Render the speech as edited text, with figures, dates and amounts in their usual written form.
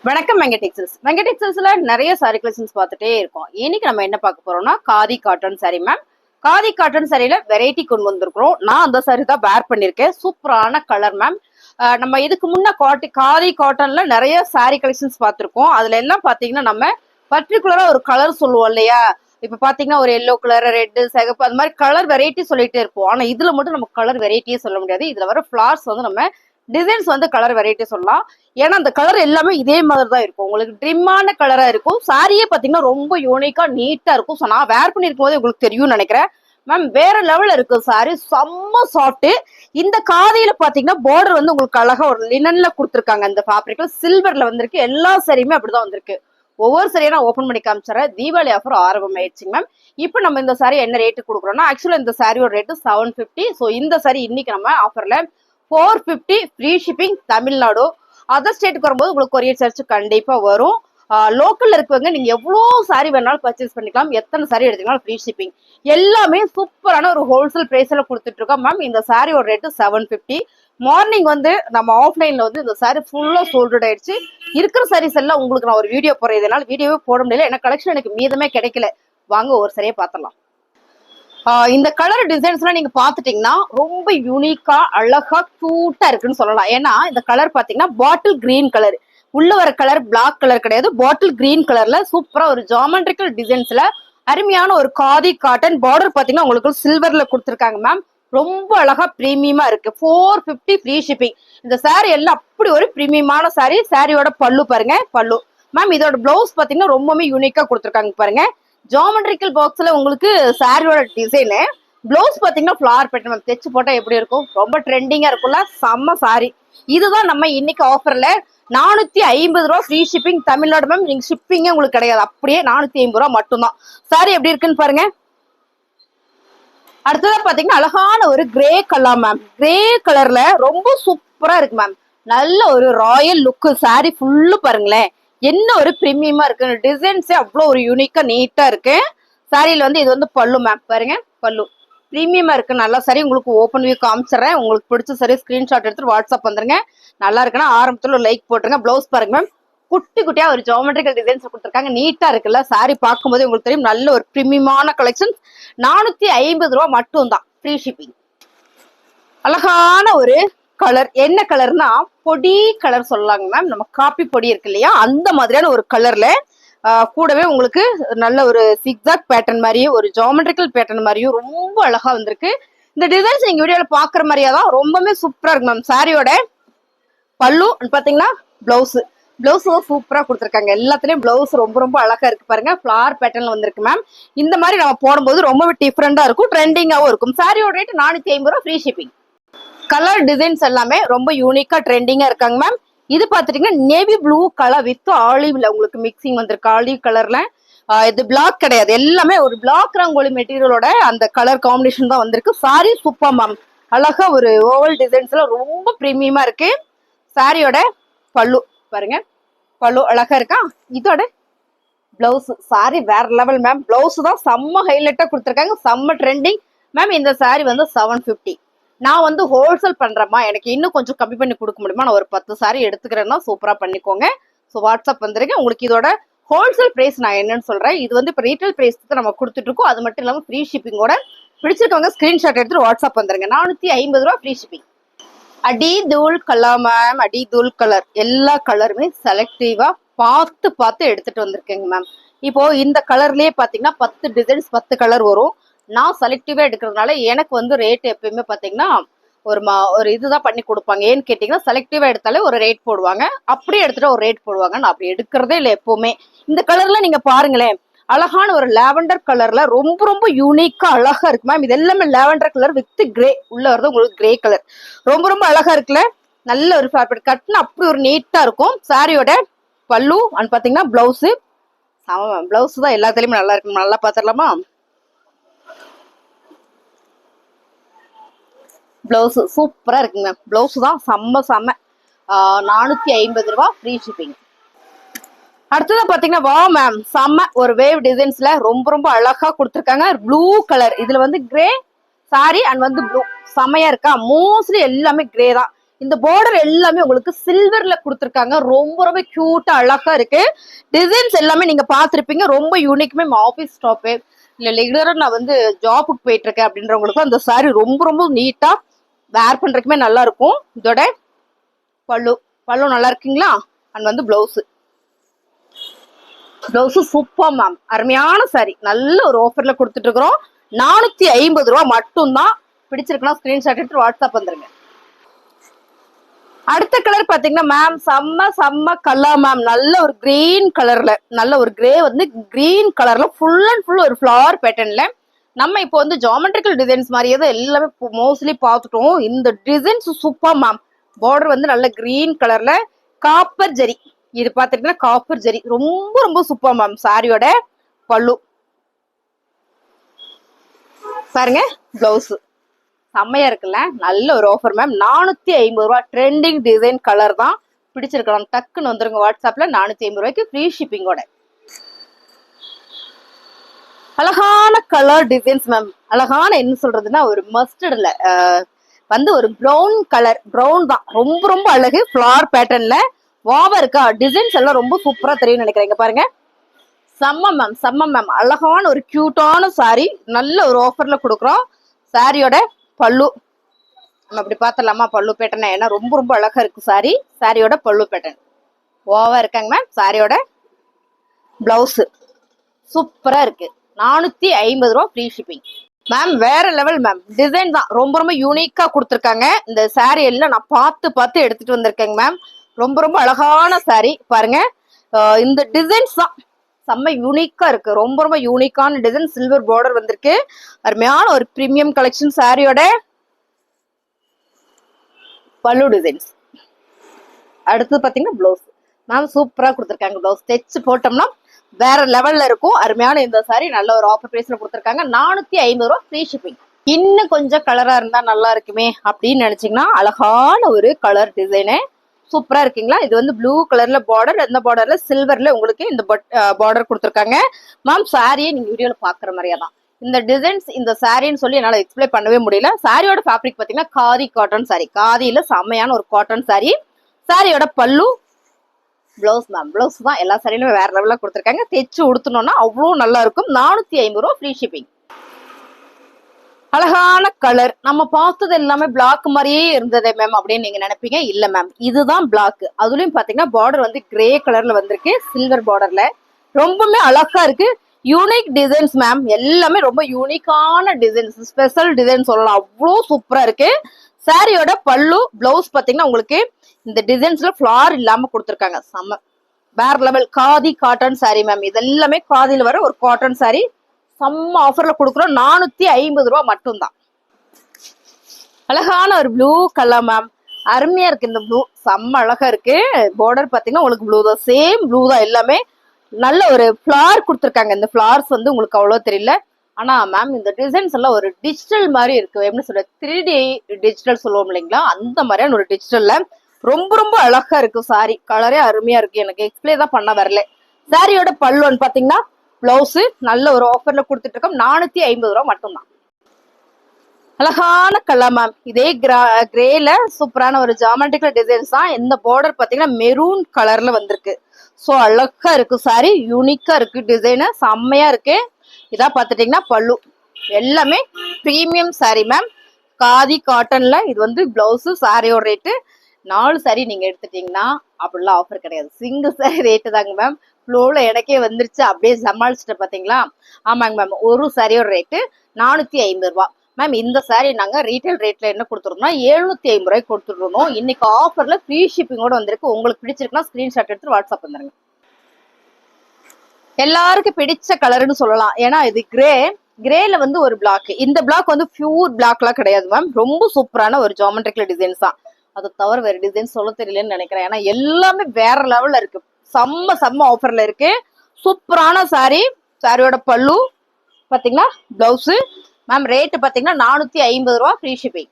வணக்கம் வெங்கடெக்ஸல்ஸ்ல நிறைய sorry collections பார்த்துட்டே இருக்கோம். இன்னைக்கு நம்ம என்ன பார்க்க போறோம்னா khadi cotton sari ma'am. Khadi cotton சாரியில வெரைட்டி கொண்டு வந்திருக்கிறோம். நான் அந்த சாரி தான் வேர் பண்ணிருக்கேன். சூப்பரான கலர் மேம். நம்ம இதுக்கு முன்ன காதி காட்டன்ல நிறைய சாரி கலெக்ஷன்ஸ் பார்த்திருக்கோம். அதுல எல்லாம் பாத்தீங்கன்னா நம்ம பர்டிகுலரா ஒரு கலர் சொல்லுவோம் இல்லையா? இப்ப பாத்தீங்கன்னா ஒரு எல்லோ கலர், ரெட், சிகப்பு அந்த மாதிரி கலர் வெரைட்டி சொல்லிட்டே இருப்போம். ஆனா இதுல மட்டும் நம்ம கலர் வெரைட்டியே சொல்ல முடியாது. இதுல வர ஃபிளார்ஸ் வந்து நம்ம டிசைன்ஸ் வந்து கலர் வெரைட்டி சொல்லலாம். ஏன்னா அந்த கலர் எல்லாமே இதே மாதிரி தான் இருக்கும். உங்களுக்கு ட்ரிம்மான கலரா இருக்கும். சாரியே பாத்தீங்கன்னா ரொம்ப யூனிக்கா நீட்டா இருக்கும். ஸோ நான் வேர் பண்ணிருக்கும் போது உங்களுக்கு தெரியும்னு நினைக்கிறேன் மேம். வேற லெவல்ல இருக்கு சாரி, செம்ம சாஃப்ட். இந்த காதியில பாத்தீங்கன்னா பார்டர் வந்து உங்களுக்கு அழகா ஒரு லினன்ல கொடுத்துருக்காங்க. இந்த ஃபேப்ரிக்ல சில்வர்ல வந்திருக்கு. எல்லா சாரியுமே அப்படிதான் வந்திருக்கு. ஒவ்வொரு சாரியை நான் ஓப்பன் பண்ணி காமிச்சிடறேன். தீபாவளி ஆஃபர் ஆரம்பம் ஆயிடுச்சுங்க மேம். இப்போ நம்ம இந்த சாரி என்ன ரேட்டு கொடுக்குறோம்னா, ஆக்சுவலா இந்த சாரியோட ரேட்டு 750. ஸோ இந்த சாரி இன்னைக்கு நம்ம ஆஃபர்ல 450 ஃப்ரீ ஷிப்பிங் தமிழ்நாடு. அதர் ஸ்டேட்டுக்கு வரும்போது உங்களுக்கு கொரியர் சார்ஜ் கண்டிப்பா வரும். லோக்கல்ல இருக்கவங்க நீங்க எவ்வளவு சாரி வேணாலும் பர்ச்சேஸ் பண்ணிக்கலாம். எத்தனை சாரி எடுத்தீங்கன்னா ஃப்ரீ ஷிப்பிங். எல்லாமே சூப்பரான ஒரு ஹோல்சேல் பிரைஸ்ல கொடுத்துட்டு இருக்கோம் மேம். இந்த சாரியோட ரேட்டு 750. மார்னிங் வந்து நம்ம ஆஃப்லைன்ல வந்து இந்த சாரி ஃபுல்லா சோல்ட் ஆயிடுச்சு. இருக்கிற சாரீஸ் எல்லாம் உங்களுக்கு நான் ஒரு வீடியோ போறேன். இதனால வீடியோவே போட முடியல. ஏன்னா கலெக்ஷன் எனக்கு மீதமே கிடைக்கல. வாங்க ஒரு சரியா பாத்திரலாம். இந்த கலர் டிசைன்ஸ்லாம் நீங்க பாத்துட்டீங்கன்னா ரொம்ப யூனிக்கா அழகா கியூட்டா இருக்குன்னு சொல்லலாம். ஏன்னா இந்த கலர் பாத்தீங்கன்னா பாட்டில் கிரீன் கலர். உள்ள வர கலர் பிளாக் கலர் கிடையாது, பாட்டில் கிரீன் கலர்ல சூப்பரா ஒரு ஜாமெட்ரிக்கல் டிசைன்ஸ்ல அருமையான ஒரு காதி காட்டன். பார்டர் பாத்தீங்கன்னா உங்களுக்கு சில்வர்ல கொடுத்துருக்காங்க மேம். ரொம்ப அழகா பிரீமியமா இருக்கு. 450 ஃப்ரீ ஷிப்பிங். இந்த சாரி எல்லாம் அப்படி ஒரு பிரீமியமான சாரி. சாரியோட பல்லு பாருங்க, பல்லு மேம். இதோட பிளவுஸ் பாத்தீங்கன்னா ரொம்பவே யூனிக்கா கொடுத்துருக்காங்க பாருங்க. ஜாமெட்ரிக்கல் பாக்ஸ்ல உங்களுக்கு சாரியோட டிசைனு. பிளவுஸ் பாத்தீங்கன்னா ஃபிளார் பேட்டர்ன் தைச்சு போட்டா எப்படி இருக்கும், ரொம்ப ட்ரெண்டிங்கா இருக்கும்ல. செம்ம சாரி. இதுதான் நம்ம இன்னைக்கு ஆஃபர்ல 450 ரூபா ஃப்ரீ ஷிப்பிங் தமிழ்நாடு மேம். நீங்க ஷிப்பிங்கே உங்களுக்கு கிடையாது, அப்படியே 450 ரூபா மட்டும்தான். சாரி எப்படி இருக்குன்னு பாருங்க. அடுத்ததா பாத்தீங்கன்னா அழகான ஒரு கிரே கலர் மேம். கிரே கலர்ல ரொம்ப சூப்பரா இருக்கு மேம். நல்ல ஒரு ராயல் லுக். சாரி ஃபுல்லு பாருங்களேன், என்ன ஒரு பிரீமியமா இருக்கு. டிசைன்ஸே அவ்வளோ ஒரு யூனிக்கா நீட்டா இருக்கு. சாரியில வந்து இது வந்து பல்லு மேம். பாருங்க பல்லு பிரீமியமா இருக்கு. நல்லா சரி, உங்களுக்கு ஓப்பன் வியூ காமிச்சிடறேன். உங்களுக்கு பிடிச்ச சரி ஸ்கிரீன்ஷாட் எடுத்துட்டு வாட்ஸ்அப் வந்துருங்க. நல்லா இருக்குன்னா ஆரம்பத்துல ஒரு லைக் போட்டுருங்க. பிளவுஸ் பாருங்க மேம், குட்டி குட்டியா ஒரு ஜாமெட்ரிக்கல் டிசைன்ஸ் கொடுத்துருக்காங்க. நீட்டா இருக்குல்ல. சாரி பார்க்கும்போது உங்களுக்கு தெரியும் நல்ல ஒரு பிரீமியமான கலெக்ஷன். 450 ரூபா மட்டும் தான் ஃப்ரீ ஷிப்பிங். அழகான ஒரு கலர். என்ன கலர்னா பொடி கலர் சொல்லலாங்க மேம். நம்ம காப்பி பொடி இருக்கு இல்லையா, அந்த மாதிரியான ஒரு கலர்ல கூடவே உங்களுக்கு நல்ல ஒரு சிக்ஸாக் பேட்டர்ன் மாதிரியும் ஒரு ஜாமெட்ரிக்கல் பேட்டர்ன் மாதிரியும் ரொம்ப அழகா வந்திருக்கு. இந்த டிசைன்ஸ் நீங்க வீடியோல பாக்குற மாதிரியா தான் ரொம்பவே சூப்பரா இருக்கு மேம். சாரியோட பல்லு பாத்தீங்கன்னா பிளவுஸ் சூப்பரா கொடுத்துருக்காங்க. எல்லாத்துலயும் பிளவுஸ் ரொம்ப ரொம்ப அழகா இருக்கு பாருங்க. ஃபிளார் பேட்டர்ன்ல வந்திருக்கு மேம். இந்த மாதிரி நம்ம போடும்போது ரொம்பவே டிஃப்ரெண்டா இருக்கும், ட்ரெண்டிங்காவும் இருக்கும். சாரியோட ரேட் 450 ரூபா ஃப்ரீ ஷிப்பிங். கலர் டிசைன்ஸ் எல்லாமே ரொம்ப யூனிக்கா ட்ரெண்டிங்கா இருக்காங்க மேம். இது பாத்துட்டீங்கன்னா நேவி ப்ளூ கலர் வித் ஆலிவ்ல உங்களுக்கு மிக்சிங் வந்திருக்கு. ஆலிவ் கலர்ல இது பிளாக் கிடையாது, எல்லாமே ஒரு பிளாக் ரங்கோலி மெட்டீரியலோட அந்த கலர் காம்பினேஷன் தான் வந்திருக்கு. Sorry super ma'am. அழகா ஒரு ஓவல் டிசைன்ஸ்ல ரொம்ப பிரீமியமா இருக்கு. சாரியோட பல்லு பாருங்க, பல்லு அழகா இருக்கா. இதோட பிளவுஸ் சாரி வேற லெவல் மேம். பிளவுஸ் தான் செம்ம ஹைலைட்டா கொடுத்துருக்காங்க, செம்ம ட்ரெண்டிங் மேம். இந்த சாரி வந்து 750. நான் வந்து ஹோல்சேல் பண்றேம்மா, எனக்கு இன்னும் கொஞ்சம் கம்மி பண்ணி கொடுக்க முடியுமா? நான் ஒரு 10 சாரி எடுத்துக்கிறேன்னா சூப்பரா பண்ணிக்கோங்க. ஸோ வாட்ஸ்அப் வந்துருங்க. உங்களுக்கு இதோட ஹோல்சேல் பிரைஸ் நான் என்னன்னு சொல்றேன். இது வந்து இப்போ ரீட்டைல் பிரைஸ்க்கு நம்ம கொடுத்துட்டு இருக்கோம். அது மட்டும் இல்லாமல் ஃப்ரீ ஷிப்பிங்கோட. பிடிச்சிருக்கவங்க ஸ்கிரீன்ஷாட் எடுத்துட்டு வாட்ஸ்அப் வந்துருங்க. 450 ரூபா ஃப்ரீ ஷிப்பிங். அடி தூள் கலர் மேம். அடி தூள் கலர். எல்லா கலருமே செலக்டிவா பார்த்து பார்த்து எடுத்துட்டு வந்திருக்கேங்க மேம். இப்போ இந்த கலர்லயே பாத்தீங்கன்னா 10 டிசைன்ஸ் 10 கலர் வரும். நான் செலக்டிவா எடுக்கிறதுனால எனக்கு வந்து ரேட் எப்பயுமே பாத்தீங்கன்னா ஒரு இதுதான் பண்ணி கொடுப்பாங்க. ஏன்னு கேட்டீங்கன்னா செலக்டிவா எடுத்தாலே ஒரு ரேட் போடுவாங்க, அப்படியே எடுத்துட்டு ஒரு ரேட் போடுவாங்க. நான் அப்படி எடுக்கிறதே இல்லை எப்பவுமே. இந்த கலர்ல நீங்க பாருங்களேன், அழகான ஒரு லாவெண்டர் கலர்ல ரொம்ப ரொம்ப யூனிக்கா அழகா இருக்கு மேம். இது எல்லாமே லாவெண்டர் கலர் வித் கிரே. உள்ள வருது உங்களுக்கு கிரே கலர். ரொம்ப ரொம்ப அழகா இருக்குல்ல. நல்ல ஒரு ஃபேப்ரிக் கட்னா அப்படி ஒரு நீட்டா இருக்கும். சாரியோட பல்லு அண்ட் பாத்தீங்கன்னா பிளவுஸ் பிளவுஸ் தான் எல்லாத்துலயுமே நல்லா இருக்கு. நல்லா பாத்திரலாமா? பிளவுஸ் சூப்பரா இருக்குங்க. பிளவுஸ் தான் செம்ம 450 ரூபா ஃப்ரீ ஷிப்பிங். அடுத்ததான் பாத்தீங்கன்னா வா மேம், செம்ம ஒரு வேவ் டிசைன்ஸ்ல ரொம்ப ரொம்ப அழகா கொடுத்துருக்காங்க. Blue colour. இதுல வந்து கிரே சாரி அண்ட் வந்து ப்ளூ செம்மையா இருக்கா. மோஸ்ட்லி எல்லாமே கிரே தான். இந்த பார்டர் எல்லாமே உங்களுக்கு சில்வர்ல கொடுத்துருக்காங்க. ரொம்ப ரொம்ப கியூட்டா அழகா இருக்கு. டிசைன்ஸ் எல்லாமே நீங்க பார்த்திருப்பீங்க. ரொம்ப யூனிக் மேம். ஆபீஸ் ஸ்டாப்பு இல்ல ரெகுலரா நான் வந்து ஜாபுக்கு போயிட்டு இருக்கேன் அப்படின்றவங்களுக்கு அந்த சாரி ரொம்ப ரொம்ப நீட்டா வேர் பண்றதுக்குமே நல்லா இருக்கும். இதோட பல்லு பல்லு நல்லா இருக்குங்களா? அண்ட் வந்து பிளவுஸ் சூப்பர் மேம். அருமையான சாரி. நல்ல ஒரு ஆஃபர்ல கொடுத்துட்டு இருக்கிறோம். 450 ரூபா மட்டும்தான். பிடிச்சிருக்கலாம் ஸ்கிரீன்ஷாட் எடுத்து வாட்ஸ்அப் வந்துருங்க. அடுத்த கலர் பாத்தீங்கன்னா மேம் செம்ம கலர் மேம். நல்ல ஒரு கிரீன் கலர்ல, நல்ல ஒரு கிரே வந்து கிரீன் கலர்ல ஃபுல் அண்ட் ஃபுல் ஒரு ஃபிளவர் பேட்டர்ன்ல. நம்ம இப்போ வந்து ஜாமெட்ரிக்கல் டிசைன்ஸ் மாதிரியே தான் எல்லாமே மோஸ்ட்லி பார்த்துட்டோம். இந்த டிசைன்ஸ் சூப்பர் மேம். பார்டர் வந்து நல்ல கிரீன் கலர்ல காப்பர் ஜெரி. இது பாத்தீங்கன்னா காப்பர் ஜெரி ரொம்ப ரொம்ப சூப்பர் மேம். சாரியோட பல்லு பாருங்க. பிளவுஸ் செம்மையா இருக்குல்ல? நல்ல ஒரு ஆஃபர் மேம். 450 ரூபா. ட்ரெண்டிங் டிசைன் கலர் தான். பிடிச்சிருக்கலாம் டக்குன்னு வந்துருங்க வாட்ஸ்அப்ல. 450 ரூபாய்க்கு ஃப்ரீ ஷிப்பிங்கோட. அழகான கலர் டிசைன்ஸ் மேம். அழகான என்ன சொல்றதுன்னா ஒரு மஸ்டர்ட்ல வந்து ஒரு ப்ரௌன் கலர். ப்ரௌன் தான் ரொம்ப ரொம்ப அழகு. ஃபிளவர் பேட்டர்ன்ல வாவா இருக்கா? டிசைன்ஸ் எல்லாம் ரொம்ப சூப்பரா தெரியும் நினைக்கிறேன். பாருங்க செம்ம மேம். அழகான ஒரு கியூட்டான சாரி. நல்ல ஒரு ஆஃபர்ல கொடுக்குறோம். சாரியோட பல்லு நம்ம அப்படி பார்த்தலாமா? பல்லு பேட்டர்ன் ஏன்னா ரொம்ப ரொம்ப அழகா இருக்கு சாரி. சாரியோட பல்லு பேட்டர்ன் ஓவா இருக்காங்க மேம். சாரியோட பிளவுஸ் சூப்பரா இருக்கு. 450 ரூபா ஃப்ரீ ஷிப்பிங் மேம். வேற லெவல் மேம். டிசைன் தான் ரொம்ப ரொம்ப யூனிக்கா கொடுத்துருக்காங்க. இந்த சாரி எல்லாம் நான் பார்த்து எடுத்துட்டு வந்திருக்கேங்க மேம். ரொம்ப ரொம்ப அழகான சாரி பாருங்க. இந்த டிசைன்ஸ் தான் செம்ம யூனிக்கா இருக்கு. ரொம்ப ரொம்ப யூனிக்கான டிசைன். சில்வர் பார்டர் வந்திருக்கு. அருமையான ஒரு பிரீமியம் கலெக்ஷன். சாரியோட பல்லு டிசைன்ஸ். அடுத்து பாத்தீங்கன்னா பிளவுஸ் மேம் சூப்பரா கொடுத்துருக்காங்க. பிளவுஸ் தைச்சு போட்டோம்னா வேற லெவல்ல இருக்கும். அருமையான இந்த சாரி நல்ல ஒரு ஆஃபர் பிரைஸ்ல கொடுத்துருக்காங்க. 450 ரூபா ஃப்ரீ ஷிப்பிங். இன்னும் கொஞ்சம் கலரா இருந்தா நல்லா இருக்குமே அப்படின்னு நினைச்சீங்கன்னா அழகான ஒரு கலர் டிசைனு சூப்பரா இருக்கீங்களா? இது வந்து ப்ளூ கலர்ல பார்டர். அந்த பார்டர்ல சில்வர்ல உங்களுக்கு இந்த பார்டர் கொடுத்துருக்காங்க மேம். சாரியை நீங்க வீடியோல பாக்குற மாதிரியா தான் இந்த டிசைன்ஸ். இந்த சாரின்னு சொல்லி என்னால எக்ஸ்பிளைன் பண்ணவே முடியல. சாரியோட ஃபேப்ரிக் பாத்தீங்கன்னா காதி காட்டன் சாரி. காதியில செம்மையான ஒரு காட்டன் சாரி. சாரியோட பல்லு பிளவுஸ் மேம். பிளவுஸ் தான் எல்லா சாரிலுமே வேற லெவல்ல கொடுத்துருக்காங்க. தைச்சு உடுத்தணும்னா அவ்வளோ நல்லா இருக்கும். 450 ரூபா ஃப்ரீ ஷிப்பிங். அழகான கலர். நம்ம பார்த்தது எல்லாமே பிளாக் மாதிரியே இருந்ததே மேம் அப்படின்னு நீங்க நினைப்பீங்க. இல்ல மேம், இதுதான் பிளாக். அதுலயும் பாத்தீங்கன்னா பார்டர் வந்து கிரே கலர்ல வந்திருக்கு. சில்வர் பார்டர்ல ரொம்பவுமே அழகா இருக்கு. Unique designs ma'am. எல்லாமே ரொம்ப யூனிக்கான டிசைன்ஸ். ஸ்பெஷல் டிசைன் சொல்லலாம். அவ்வளோ சூப்பரா இருக்கு. சாரியோட பல்லு பிளவுஸ் பாத்தீங்கன்னா உங்களுக்கு இந்த டிசைன்ஸ்ல ஃபிளார் இல்லாம கொடுத்துருக்காங்க. செம்ம வேற level. Khadi cotton sari ma'am. இது எல்லாமே காதியில வர ஒரு காட்டன் சாரி. செம்ம ஆஃபர்ல கொடுக்குறோம். 450 ரூபா மட்டும்தான். அழகான ஒரு ப்ளூ கலர் மேம். அருமையா இருக்கு. இந்த ப்ளூ செம்ம அழகா இருக்கு. பார்டர் பாத்தீங்கன்னா உங்களுக்கு ப்ளூ தான். சேம் ப்ளூ தான் எல்லாமே. நல்ல ஒரு ஃபிளார் கொடுத்துருக்காங்க. இந்த ஃபிளார்ஸ் வந்து உங்களுக்கு அவ்வளவு தெரியல. ஆனா மேம் இந்த டிசைன்ஸ் எல்லாம் ஒரு டிஜிட்டல் மாதிரி இருக்கு. எப்படி சொல்ற 3D டிஜிட்டல் சொல்லுவோம் இல்லைங்களா? அந்த மாதிரியான ஒரு டிஜிட்டல்ல ரொம்ப ரொம்ப அழகா இருக்கு. சாரி கலரே அருமையா இருக்கு. எனக்கு எக்ஸ்பிளைன் தான் பண்ண வரல. சாரியோட பல்லுன்னு பாத்தீங்கன்னா பிளவுஸ் நல்ல ஒரு ஆஃபர்ல கொடுத்துட்டு இருக்கோம். 450 ரூபா மட்டும்தான். அழகான கலர் மேம். இதே கிரேல சூப்பரான ஒரு ஜாமெட்ரிக்கல் டிசைன்ஸ் தான். இந்த பார்டர் பாத்தீங்கன்னா மெரூன் கலர்ல வந்திருக்கு. சோ அழகா இருக்கு. சாரி யூனிக்கா இருக்கு. டிசைன் செம்மையா இருக்கு. இதா பாத்துட்டீங்கன்னா பல்லு எல்லாமே பிரீமியம் சாரி மேம். காதி காட்டன்ல இது வந்து பிளவுஸ். சாரியோட ரேட்டு 4 சாரி நீங்க எடுத்துட்டீங்கன்னா அப்படிலாம் ஆஃபர் கிடையாது. சிங்கிள் சாரி ரேட்டு தாங்க மேம். ஃப்ளோல எனக்கே வந்துருச்சு. அப்படியே சமாளிச்சுட்டு பாத்தீங்களா? ஆமாங்க மேம். ஒரு சாரியோட ரேட்டு 450 ரூபா மேம். இந்த சாரி நாங்க ரீட்டைல் ரேட்ல என்ன கொடுத்துருந்தோம்னா 750 ரூபாய்க்கு கொடுத்துருந்தோம். இன்னைக்கு ஆஃபர்ல ஃப்ரீ ஷிப்பிங்கோட வந்திருக்கு. உங்களுக்கு பிடிச்சிருக்குன்னா ஸ்கிரீன்ஷாட் எடுத்து வாட்ஸ்அப் வந்துருங்க. எல்லாருக்கும் பிடிச்ச கலர்னு சொல்லலாம். ஏன்னா இது கிரேல வந்து ஒரு பிளாக். இந்த பிளாக் வந்து பியூர் பிளாக்லாம் கிடையாது மேம். ரொம்ப சூப்பரான ஒரு ஜாமெட்ரிக்கல் டிசைன்ஸ் தான். அதை தவிர வேற டிசைன் சொல்ல தெரியலன்னு நினைக்கிறேன். ஏன்னா எல்லாமே வேற லெவல்ல இருக்கு. செம்ம ஆஃபர்ல இருக்கு. சூப்பரான சாரி. சாரியோட பல்லு பாத்தீங்கன்னா பிளவுஸ் மேம். ரேட்டு பாத்தீங்கன்னா 450 ரூபா ஃப்ரீ ஷிப்பிங்.